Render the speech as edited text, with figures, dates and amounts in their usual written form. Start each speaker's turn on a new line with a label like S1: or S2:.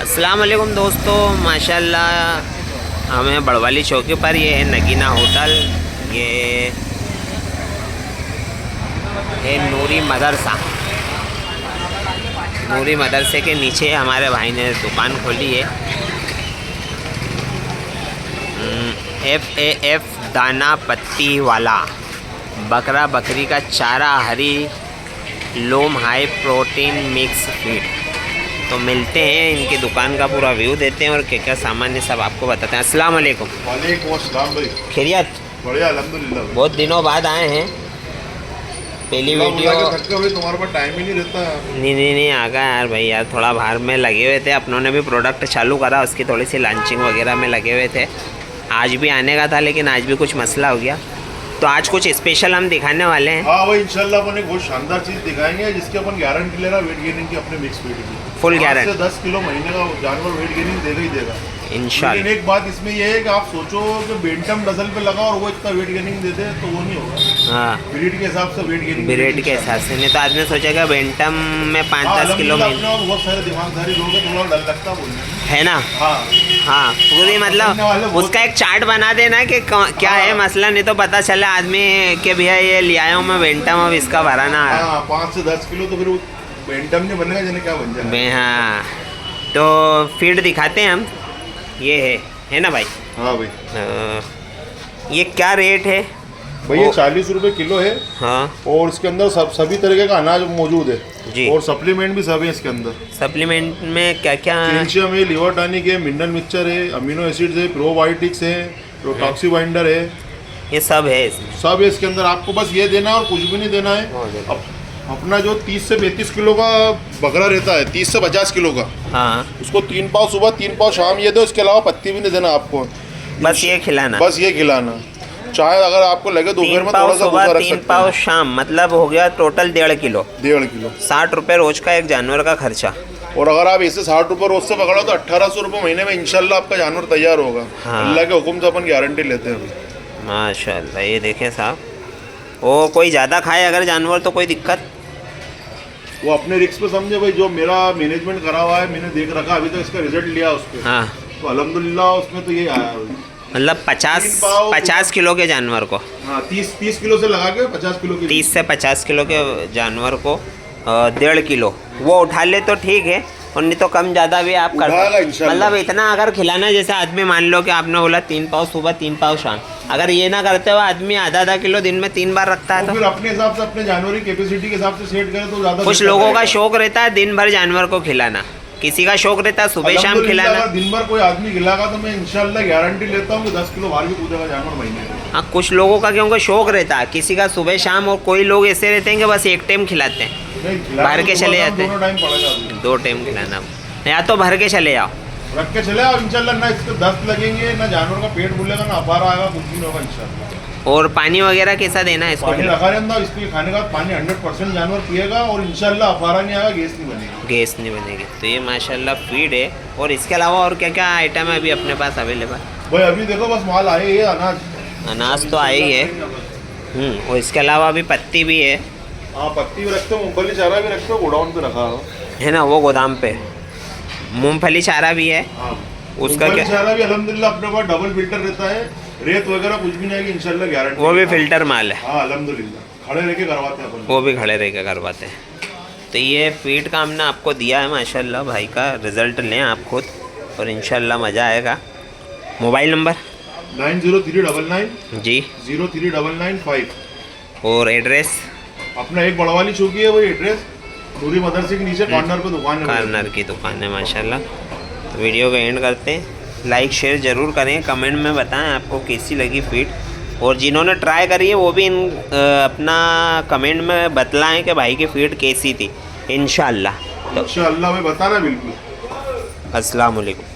S1: अस्सलाम वालेकुम दोस्तों, माशाल्लाह हमें बड़वाली चौकी पर ये है नगीना होटल। ये है नूरी मदरसे के नीचे हमारे भाई ने दुकान खोली है। FAF दाना पत्ती वाला बकरा बकरी का चारा, हरी लोम, हाई प्रोटीन मिक्स फीड। तो मिलते हैं, इनकी दुकान का पूरा व्यू देते हैं और क्या क्या सामान है सब आपको बताते हैं। अस्सलाम वालेकुम।
S2: वालेकुम अस्सलाम भाई।
S1: खैरियत?
S2: बढ़िया अल्हम्दुलिल्लाह।
S1: बहुत दिनों बाद आए हैं। पहली वीडियो
S2: तुम्हारे पास टाइम ही नहीं रहता।
S1: नहीं आ गया यार भाई, यार थोड़ा बाहर में लगे हुए थे। अपनों ने भी प्रोडक्ट चालू करा, उसकी थोड़ी सी लॉन्चिंग वगैरह में लगे हुए थे। आज भी आने का था लेकिन आज भी कुछ मसला हो गया, तो आज कुछ स्पेशल हम दिखाने वाले हैं।
S2: हाँ भाई, इंशाल्लाह अपन एक बहुत शानदार चीज़ दिखाएंगे जिसकी अपन गारंटी ले रहा वेट गेनिंग की, अपने मिक्स फीड की
S1: फुल गारंटी।
S2: 10 किलो महीने का जानवर वेट गेनिंग देगा ही देगा
S1: इंशाल्लाह।
S2: लेकिन एक बात इसमें यह है कि आप सोचो कि बेंटम नस्ल पे लगा और वो इतना वेट गेनिंग दे दे तो वो नहीं होगा।
S1: हाँ,
S2: ब्रीड के हिसाब से वेट गेनिंग,
S1: ब्रीड के हिसाब से। नहीं तो आदमी सोचेगा बेंटम में 5-10 किलो में
S2: बहुत सारे दिमागदारी लोग हैं, थोड़ा डर लगता बोलने
S1: है ना। हाँ पूरी मतलब उसका एक चार्ट बना देना कि क्या है मसला, नहीं तो पता चले आदमी कि भैया ये ले आया हूँ मैं बेंटम, अब इसका भराना है।
S2: 5 से 10 किलो तो फिर वो बेंटम नहीं बनेगा, जाने क्या बन जाएगा।
S1: हाँ तो फीड दिखाते हैं हम। ये है ना भाई?
S2: हाँ भाई।
S1: ये क्या रेट है
S2: भाई? ये 40 रुपये किलो है।
S1: हाँ,
S2: और इसके अंदर सभी तरीके का अनाज मौजूद है
S1: जी।
S2: और सप्लीमेंट भी सब है इसके अंदर।
S1: सप्लीमेंट में क्या क्या?
S2: कैल्शियम है, लिवर टॉनिक है, मिनरल मिक्सचर है, अमीनो एसिड्स है, प्रोबायोटिक्स है, टॉक्सी बाइंडर है,
S1: ये सब है इसमें।
S2: सब है इसके अंदर। आपको बस ये देना है और कुछ भी नहीं देना है। अपना जो 30 से 35 किलो का बकरा रहता है, 30 से 50 किलो का,
S1: हाँ,
S2: उसको 3 पाव सुबह 3 पाव शाम ये दो। इसके अलावा पत्ती भी नहीं देना आपको,
S1: बस ये खिलाना।
S2: बस ये खिलाना। चाहे अगर आपको लगे दोपहर में थोड़ा सा
S1: सुबह,
S2: रख
S1: 3
S2: सकते
S1: पाव
S2: हैं।
S1: शाम, मतलब हो गया टोटल 1.5 किलो।
S2: 1.5 किलो
S1: 60 रुपये रोज का एक जानवर का खर्चा।
S2: और अगर आप इसे 60 रुपये रोज से पकड़ो तो 1800 रुपये महीने में इंशाल्लाह आपका जानवर तैयार होगा।
S1: हाँ।
S2: अल्लाह के हुक्म से अपन गारंटी लेते हैं।
S1: माशाल्लाह, ये देखें साहब, वो कोई ज़्यादा खाए अगर जानवर तो कोई दिक्कत?
S2: वो अपने रिस्क पे समझे भाई। जो मेरा मैनेजमेंट करा हुआ है, मैंने देख रखा, अभी तक इसका रिजल्ट लिया उस पर।
S1: हाँ,
S2: तो अल्हम्दुलिल्लाह उसमें तो ये आया
S1: मतलब 50 किलो के जानवर को।
S2: हाँ, 30 किलो से लगा के 50 किलो की।
S1: 30 से 50 किलो के जानवर को 1.5 किलो वो उठा ले तो ठीक है, और नहीं तो कम ज़्यादा भी आप कर सकते। मतलब इतना अगर खिलाना, जैसे आदमी मान लो कि आपने बोला 3 पाव सुबह 3 पाव शाम, अगर ये ना करते हुए आदमी आधा किलो दिन में 3 बार रखता है तो
S2: फिर अपने हिसाब से, अपने जानवर की कैपेसिटी के हिसाब से सेट करें तो ज़्यादा।
S1: कुछ लोगों का शौक रहता है दिन भर जानवर को खिलाना, किसी का शौक रहता है सुबह शाम खिलाना।
S2: दिन भर कोई आदमी खिलाएगा तो मैं इंशाल्लाह गारंटी लेता हूँ कि 10 किलो बाहर भी कूदेगा जानवर महीने में।
S1: हाँ, कुछ लोगों का क्योंकि शौक रहता है, किसी का सुबह शाम, और कोई लोग ऐसे रहते हैं कि बस एक टाइम खिलाते हैं, भर के चले जाते हैं। 2 टाइम खिलाना, या तो भर के चले जाओ,
S2: रख के चले आओ इंशाल्लाह। ना इसके दस्त लगेंगे, ना जानवर का पेट भूलेगा, ना अफारा आएगा, कुछ भी नहीं होगा इंशाल्लाह।
S1: और पानी वगैरह कैसा देना है इसको?
S2: पानी रखा रहता, इसके खाने का पानी 100% जानवर पिएगा और इंशाल्लाह अफारा नहीं आएगा, गैस नहीं बनेगी।
S1: गैस नहीं बनेगी। तो ये माशाल्लाह फीड है। और इसके अलावा और क्या क्या आइटम है अभी अपने पास अवेलेबल?
S2: भाई अभी देखो बस माल आए है।
S1: अनाज तो आई है। और इसके अलावा अभी पत्ती भी है।
S2: हाँ, पत्ती भी रखते हो, मूंगफली चारा भी रखते हो, गोडाउन पे रखा
S1: है ना, वो गोदाम पे। मूंगफली चारा भी है।
S2: हाँ,
S1: उसका क्या?
S2: चारा भी अल्हम्दुलिल्लाह अपने पास डबल फिल्टर रहता है, रेत वगैरह कुछ भी नहीं आएगी इंशाल्लाह, गारंटी।
S1: वो भी फिल्टर माल है।
S2: हाँ अल्हम्दुलिल्लाह, खड़े रह के करवाते हैं अपन।
S1: वो भी खड़े रह के करवाते हैं। तो ये फीड का हमने आपको दिया है माशाल्लाह। भाई का रिज़ल्ट लें आप खुद और इंशाल्लाह मज़ा आएगा। मोबाइल नंबर
S2: 90399
S1: जी
S2: 03995।
S1: और एड्रेस?
S2: अपना एक बड़वाली चौकी है, वही एड्रेस नूरी मदरसे के नीचे कॉर्नर पे दुकान है।
S1: कॉर्नर की दुकान है माशाल्लाह। तो वीडियो को एंड करते हैं। लाइक शेयर ज़रूर करें, कमेंट में बताएं आपको कैसी लगी फीड, और जिन्होंने ट्राई करी है वो भी अपना कमेंट में बतलाएं कि भाई की फीड कैसी थी। इंशाल्लाह।
S2: तो इंशाल्लाह मैं बताना बिल्कुल।
S1: अस्सलाम वालेकुम।